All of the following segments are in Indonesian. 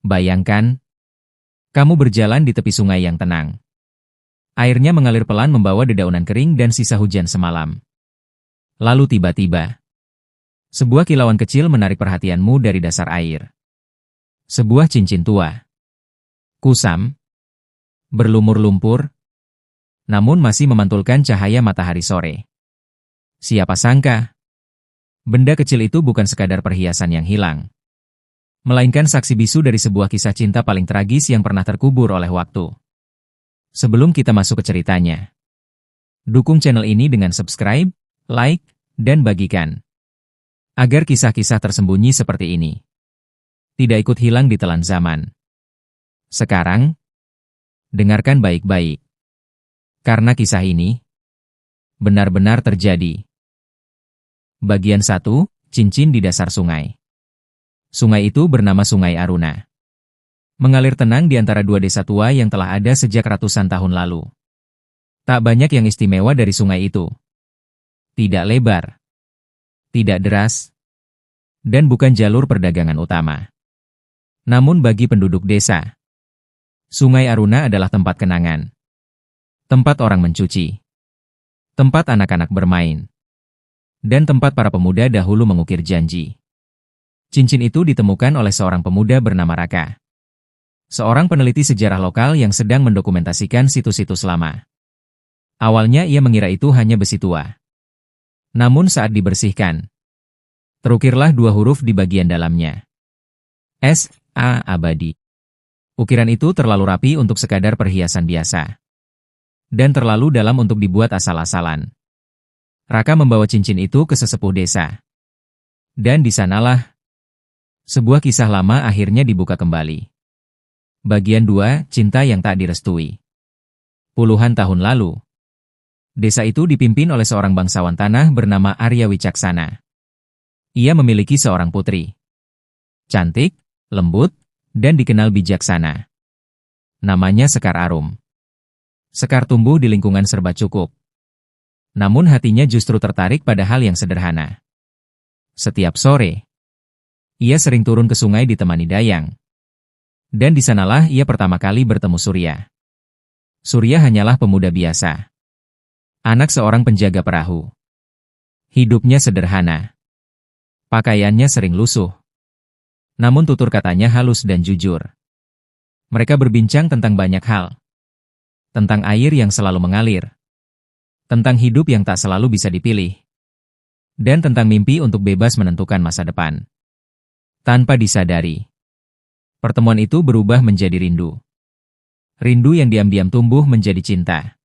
Bayangkan, kamu berjalan di tepi sungai yang tenang. Airnya mengalir pelan membawa dedaunan kering dan sisa hujan semalam. Lalu tiba-tiba, sebuah kilauan kecil menarik perhatianmu dari dasar air. Sebuah cincin tua. Kusam, berlumur lumpur, namun masih memantulkan cahaya matahari sore. Siapa sangka, benda kecil itu bukan sekadar perhiasan yang hilang, melainkan saksi bisu dari sebuah kisah cinta paling tragis yang pernah terkubur oleh waktu. Sebelum kita masuk ke ceritanya, dukung channel ini dengan subscribe, like, dan bagikan, agar kisah-kisah tersembunyi seperti ini tidak ikut hilang di telan zaman. Sekarang, dengarkan baik-baik, karena kisah ini benar-benar terjadi. Bagian 1, cincin di dasar sungai. Sungai itu bernama Sungai Aruna. Mengalir tenang di antara dua desa tua yang telah ada sejak ratusan tahun lalu. Tak banyak yang istimewa dari sungai itu. Tidak lebar, tidak deras, dan bukan jalur perdagangan utama. Namun bagi penduduk desa, Sungai Aruna adalah tempat kenangan. Tempat orang mencuci. Tempat anak-anak bermain. Dan tempat para pemuda dahulu mengukir janji. Cincin itu ditemukan oleh seorang pemuda bernama Raka. Seorang peneliti sejarah lokal yang sedang mendokumentasikan situs-situs lama. Awalnya ia mengira itu hanya besi tua. Namun saat dibersihkan, terukirlah dua huruf di bagian dalamnya. S.A. abadi. Ukiran itu terlalu rapi untuk sekadar perhiasan biasa. Dan terlalu dalam untuk dibuat asal-asalan. Raka membawa cincin itu ke sesepuh desa. Dan di sanalah, sebuah kisah lama akhirnya dibuka kembali. Bagian 2, cinta yang tak direstui. Puluhan tahun lalu, desa itu dipimpin oleh seorang bangsawan tanah bernama Arya Wicaksana. Ia memiliki seorang putri. Cantik, lembut, dan dikenal bijaksana. Namanya Sekar Arum. Sekar tumbuh di lingkungan serba cukup. Namun hatinya justru tertarik pada hal yang sederhana. Setiap sore, ia sering turun ke sungai ditemani Dayang. Dan di sanalah ia pertama kali bertemu Surya. Surya hanyalah pemuda biasa. Anak seorang penjaga perahu. Hidupnya sederhana. Pakaiannya sering lusuh. Namun tutur katanya halus dan jujur. Mereka berbincang tentang banyak hal. Tentang air yang selalu mengalir. Tentang hidup yang tak selalu bisa dipilih. Dan tentang mimpi untuk bebas menentukan masa depan. Tanpa disadari, pertemuan itu berubah menjadi rindu. Rindu yang diam-diam tumbuh menjadi cinta.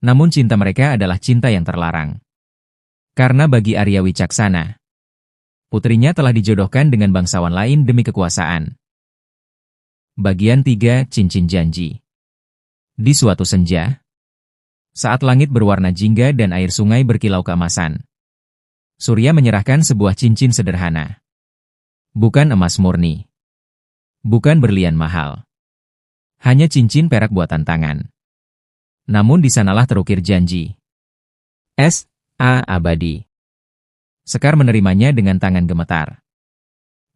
Namun cinta mereka adalah cinta yang terlarang. Karena bagi Arya Wicaksana, putrinya telah dijodohkan dengan bangsawan lain demi kekuasaan. Bagian 3, cincin janji. Di suatu senja, saat langit berwarna jingga dan air sungai berkilau keemasan, Surya menyerahkan sebuah cincin sederhana. Bukan emas murni. Bukan berlian mahal. Hanya cincin perak buatan tangan. Namun di sanalah terukir janji. S.A. abadi. Sekar menerimanya dengan tangan gemetar.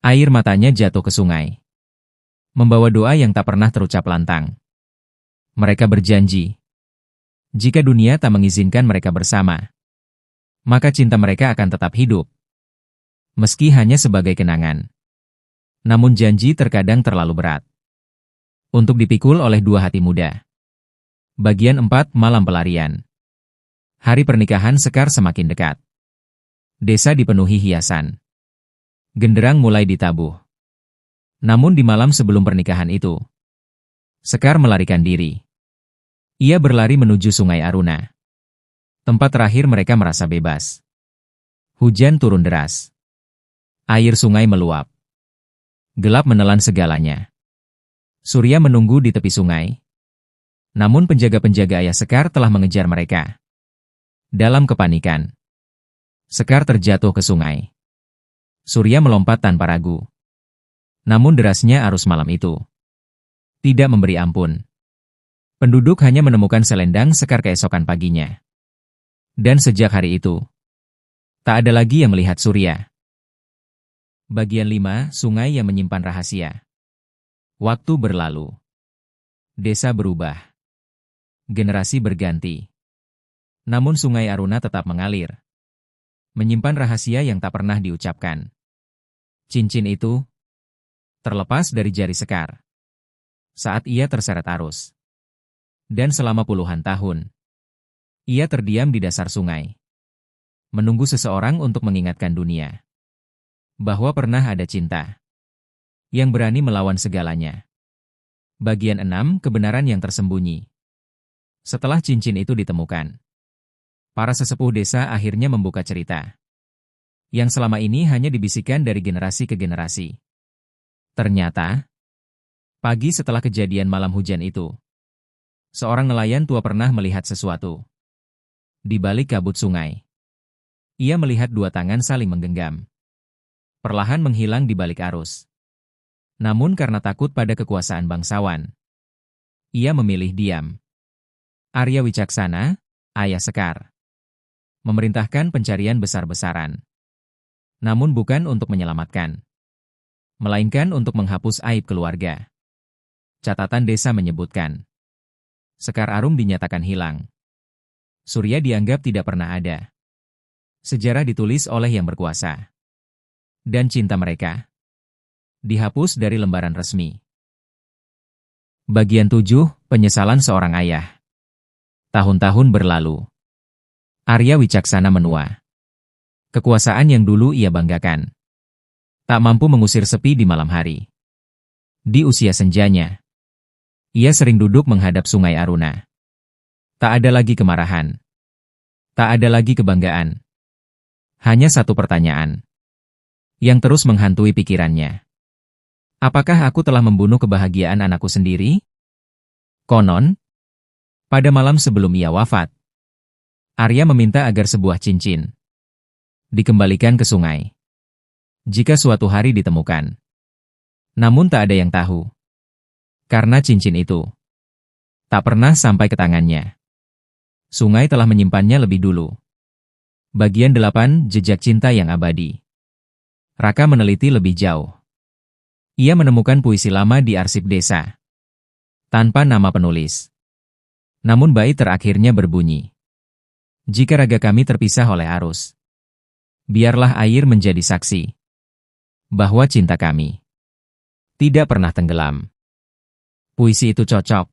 Air matanya jatuh ke sungai. Membawa doa yang tak pernah terucap lantang. Mereka berjanji, jika dunia tak mengizinkan mereka bersama, maka cinta mereka akan tetap hidup. Meski hanya sebagai kenangan. Namun janji terkadang terlalu berat untuk dipikul oleh dua hati muda. Bagian 4, malam pelarian. Hari pernikahan Sekar semakin dekat. Desa dipenuhi hiasan. Genderang mulai ditabuh. Namun di malam sebelum pernikahan itu, Sekar melarikan diri. Ia berlari menuju Sungai Aruna. Tempat terakhir mereka merasa bebas. Hujan turun deras. Air sungai meluap. Gelap menelan segalanya. Surya menunggu di tepi sungai. Namun penjaga-penjaga ayah Sekar telah mengejar mereka. Dalam kepanikan, Sekar terjatuh ke sungai. Surya melompat tanpa ragu. Namun derasnya arus malam itu tidak memberi ampun. Penduduk hanya menemukan selendang Sekar keesokan paginya. Dan sejak hari itu, tak ada lagi yang melihat Surya. Bagian 5, sungai yang menyimpan rahasia. Waktu berlalu. Desa berubah. Generasi berganti. Namun Sungai Aruna tetap mengalir. Menyimpan rahasia yang tak pernah diucapkan. Cincin itu terlepas dari jari Sekar saat ia terseret arus. Dan selama puluhan tahun, ia terdiam di dasar sungai. Menunggu seseorang untuk mengingatkan dunia bahwa pernah ada cinta yang berani melawan segalanya. Bagian 6, kebenaran yang tersembunyi. Setelah cincin itu ditemukan, para sesepuh desa akhirnya membuka cerita yang selama ini hanya dibisikkan dari generasi ke generasi. Ternyata, pagi setelah kejadian malam hujan itu, seorang nelayan tua pernah melihat sesuatu. Di balik kabut sungai, ia melihat dua tangan saling menggenggam, perlahan menghilang di balik arus. Namun karena takut pada kekuasaan bangsawan, ia memilih diam. Arya Wicaksana, ayah Sekar, memerintahkan pencarian besar-besaran. Namun bukan untuk menyelamatkan, melainkan untuk menghapus aib keluarga. Catatan desa menyebutkan, Sekar Arum dinyatakan hilang. Surya dianggap tidak pernah ada. Sejarah ditulis oleh yang berkuasa. Dan cinta mereka dihapus dari lembaran resmi. Bagian 7, penyesalan seorang ayah. Tahun-tahun berlalu. Arya Wicaksana menua. Kekuasaan yang dulu ia banggakan tak mampu mengusir sepi di malam hari. Di usia senjanya, ia sering duduk menghadap Sungai Aruna. Tak ada lagi kemarahan. Tak ada lagi kebanggaan. Hanya satu pertanyaan yang terus menghantui pikirannya. Apakah aku telah membunuh kebahagiaan anakku sendiri? Konon, pada malam sebelum ia wafat, Arya meminta agar sebuah cincin dikembalikan ke sungai jika suatu hari ditemukan. Namun tak ada yang tahu, karena cincin itu tak pernah sampai ke tangannya. Sungai telah menyimpannya lebih dulu. Bagian 8, jejak cinta yang abadi. Raka meneliti lebih jauh. Ia menemukan puisi lama di arsip desa, tanpa nama penulis. Namun bait terakhirnya berbunyi, jika raga kami terpisah oleh arus, biarlah air menjadi saksi bahwa cinta kami tidak pernah tenggelam. Puisi itu cocok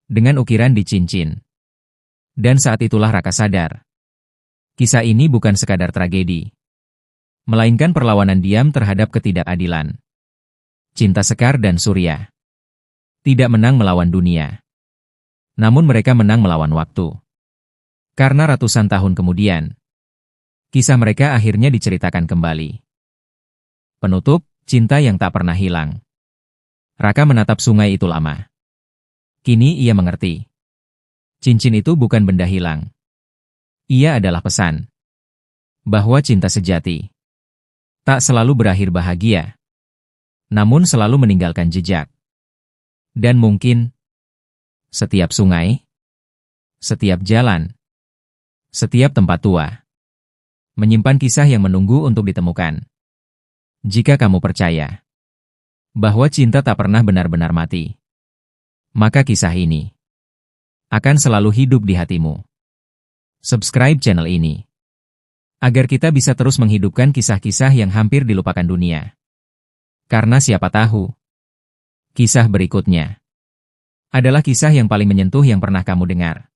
dengan ukiran di cincin. Dan saat itulah Raka sadar, kisah ini bukan sekadar tragedi, melainkan perlawanan diam terhadap ketidakadilan. Cinta Sekar dan Surya tidak menang melawan dunia, namun mereka menang melawan waktu. Karena ratusan tahun kemudian, kisah mereka akhirnya diceritakan kembali. Penutup, cinta yang tak pernah hilang. Raka menatap sungai itu lama. Kini ia mengerti. Cincin itu bukan benda hilang. Ia adalah pesan bahwa cinta sejati tak selalu berakhir bahagia, namun selalu meninggalkan jejak. Dan mungkin setiap sungai, setiap jalan, setiap tempat tua menyimpan kisah yang menunggu untuk ditemukan. Jika kamu percaya bahwa cinta tak pernah benar-benar mati, maka kisah ini akan selalu hidup di hatimu. Subscribe channel ini agar kita bisa terus menghidupkan kisah-kisah yang hampir dilupakan dunia. Karena siapa tahu, kisah berikutnya adalah kisah yang paling menyentuh yang pernah kamu dengar.